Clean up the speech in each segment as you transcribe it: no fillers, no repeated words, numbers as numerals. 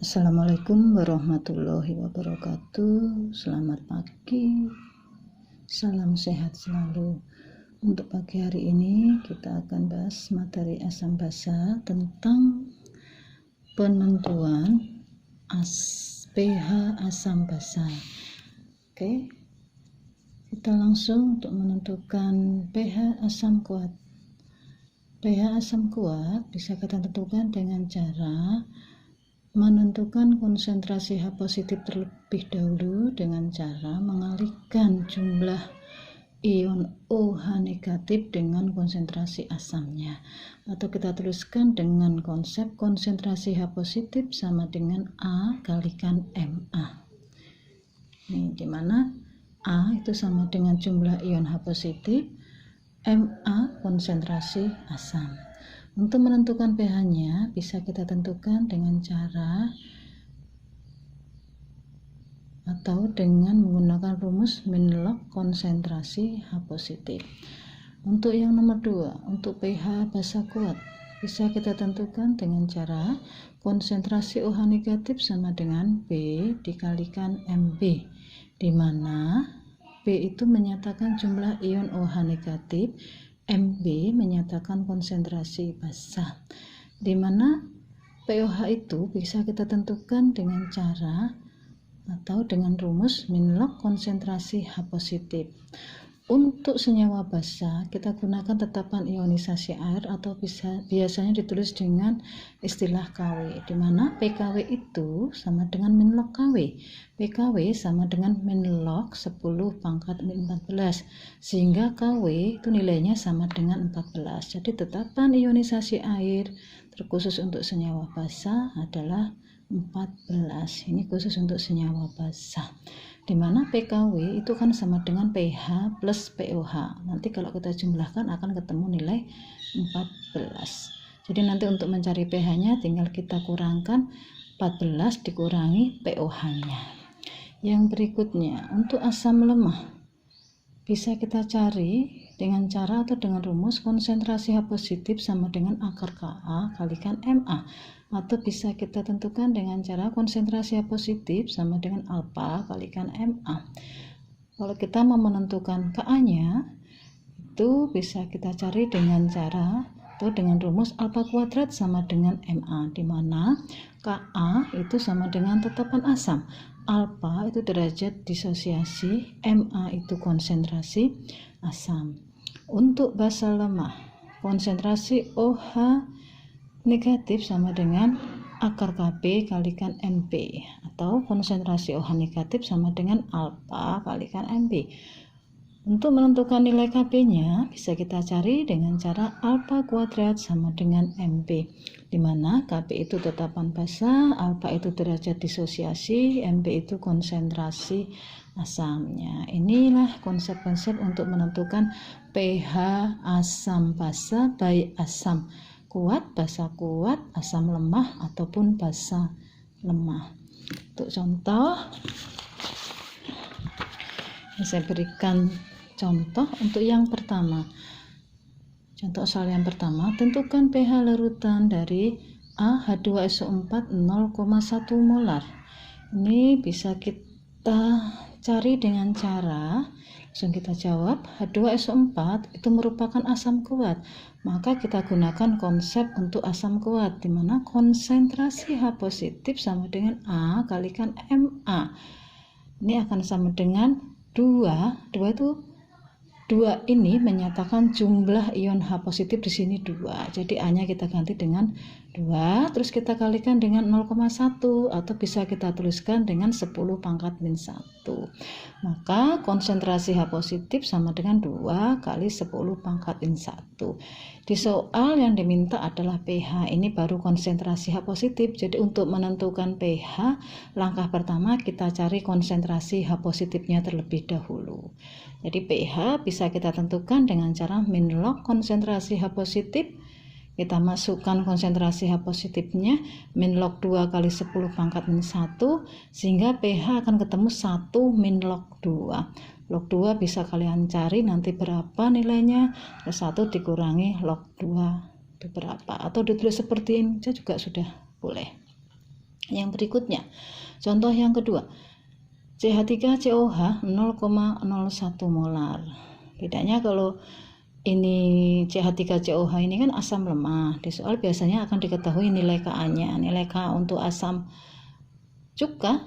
Assalamualaikum warahmatullahi wabarakatuh. Selamat pagi, salam sehat selalu. Untuk pagi hari ini kita akan bahas materi asam basa tentang penentuan pH asam basa. Oke, kita langsung untuk menentukan pH asam kuat. pH asam kuat bisa kita tentukan dengan cara menentukan konsentrasi H positif terlebih dahulu dengan cara mengalihkan jumlah ion OH negatif dengan konsentrasi asamnya, atau kita tuliskan dengan konsep konsentrasi H positif sama dengan A kalikan MA. Ini dimana A itu sama dengan jumlah ion H positif, MA konsentrasi asam. Untuk menentukan pH-nya bisa kita tentukan dengan cara atau dengan menggunakan rumus min log konsentrasi H positif. Untuk yang nomor 2, untuk pH basa kuat bisa kita tentukan dengan cara konsentrasi OH negatif sama dengan B dikalikan MB, di mana B itu menyatakan jumlah ion OH negatif, MB menyatakan konsentrasi basa, di mana pOH itu bisa kita tentukan dengan cara atau dengan rumus min log konsentrasi H positif. Untuk senyawa basa kita gunakan tetapan ionisasi air atau biasanya ditulis dengan istilah KW, di mana PKW itu sama dengan min log KW. PKW sama dengan min log 10 pangkat min 14, sehingga KW itu nilainya sama dengan 14. Jadi tetapan ionisasi air terkhusus untuk senyawa basa adalah 14. Ini khusus untuk senyawa basa, di mana PKW itu kan sama dengan pH plus pOH. Nanti kalau kita jumlahkan akan ketemu nilai 14. Jadi nanti untuk mencari pH-nya tinggal kita kurangkan 14 dikurangi pOH-nya. Yang berikutnya, untuk asam lemah bisa kita cari dengan cara atau dengan rumus konsentrasi H positif sama dengan akar Ka kalikan Ma, atau bisa kita tentukan dengan cara konsentrasi H positif sama dengan alfa kalikan Ma. Kalau kita mau menentukan Ka-nya itu bisa kita cari dengan cara atau dengan rumus alfa kuadrat sama dengan Ma, di mana Ka itu sama dengan tetapan asam, alfa itu derajat disosiasi, Ma itu konsentrasi asam. Untuk basa lemah, konsentrasi OH negatif sama dengan akar Kb kalikan Mb, atau konsentrasi OH negatif sama dengan alfa kalikan Mb. Untuk menentukan nilai Kb-nya bisa kita cari dengan cara alfa kuadrat sama dengan Mb, di mana Kb itu tetapan basa, alfa itu derajat disosiasi, Mb itu konsentrasi asamnya. Inilah konsep-konsep untuk menentukan pH asam basa, baik asam kuat, basa kuat, asam lemah ataupun basa lemah. Untuk contoh, saya berikan contoh untuk yang pertama. Contoh soal yang pertama, tentukan pH larutan dari AH2SO4 0,1 molar. Ini bisa kita cari dengan cara, langsung kita jawab, H2SO4 itu merupakan asam kuat, maka kita gunakan konsep untuk asam kuat, di mana konsentrasi H positif sama dengan A kalikan Ma. Ini akan sama dengan 2 itu 2 ini menyatakan jumlah ion H positif di sini 2. Jadi A-nya kita ganti dengan 2, terus kita kalikan dengan 0,1 atau bisa kita tuliskan dengan 10 pangkat min 1. Maka konsentrasi H positif sama dengan 2 kali 10 pangkat min 1. Di soal yang diminta adalah pH, ini baru konsentrasi H positif. Jadi untuk menentukan pH, langkah pertama kita cari konsentrasi H positifnya terlebih dahulu. Jadi pH bisa kita tentukan dengan cara min log konsentrasi H positif. Kita masukkan konsentrasi H positifnya min log 2 kali 10 pangkat min 1, sehingga pH akan ketemu 1 min log 2. Log 2 bisa kalian cari nanti berapa nilainya, 1 dikurangi log 2 itu berapa, atau ditulis seperti ini juga sudah boleh. Yang berikutnya, contoh yang kedua, CH3COH 0,01 molar. Bedanya kalau ini CH3COH ini kan asam lemah. Di soal biasanya akan diketahui nilai Ka-nya. Nilai Ka untuk asam cuka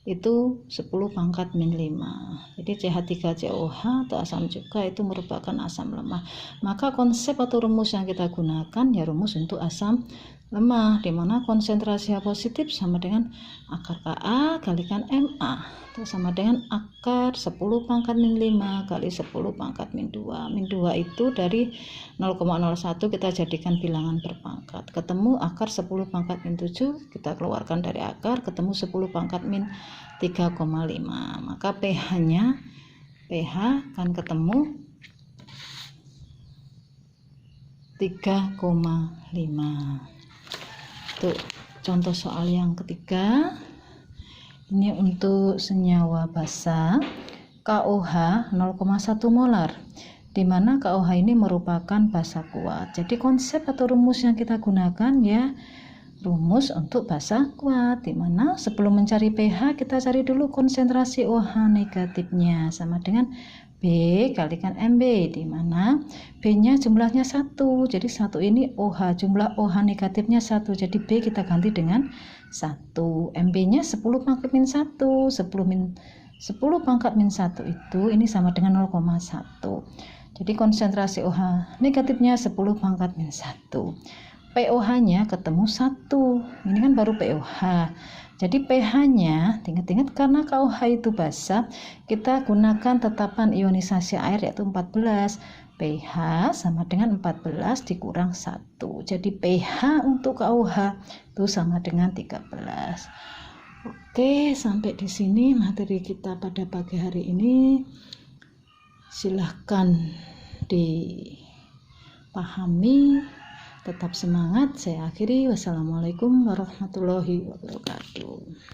itu 10 pangkat min 5. Jadi CH3COH atau asam cuka itu merupakan asam lemah. Maka konsep atau rumus yang kita gunakan ya rumus untuk asam lemah, di mana konsentrasi H positif sama dengan akar Ka kalikan Ma. Itu sama dengan akar 10 pangkat min 5 kali 10 pangkat min 2. Min 2 itu dari 0,01 kita jadikan bilangan berpangkat. Ketemu akar 10 pangkat min 7, kita keluarkan dari akar, ketemu 10 pangkat min 3,5. Maka pH-nya akan ketemu 3,5. Itu contoh soal yang ketiga. Ini untuk senyawa basa KOH 0,1 molar, di mana KOH ini merupakan basa kuat. Jadi konsep atau rumus yang kita gunakan ya rumus untuk basa kuat, di mana sebelum mencari pH kita cari dulu konsentrasi OH negatifnya sama dengan B kalikan MB, di mana B-nya jumlahnya 1. Jadi 1 ini OH, jumlah OH negatifnya 1. Jadi B kita ganti dengan 1. MB-nya 10 pangkat min 1. 10 pangkat min 1 itu ini sama dengan 0,1. Jadi konsentrasi OH negatifnya 10 pangkat min 1. POH-nya ketemu 1. Ini kan baru POH. Jadi pH-nya, ingat-ingat karena KOH itu basa, kita gunakan tetapan ionisasi air yaitu 14. pH sama dengan 14 dikurang 1. Jadi pH untuk KOH itu sama dengan 13. Oke, sampai di sini materi kita pada pagi hari ini. Silahkan dipahami. Tetap semangat. Saya akhiri. Wassalamualaikum warahmatullahi wabarakatuh.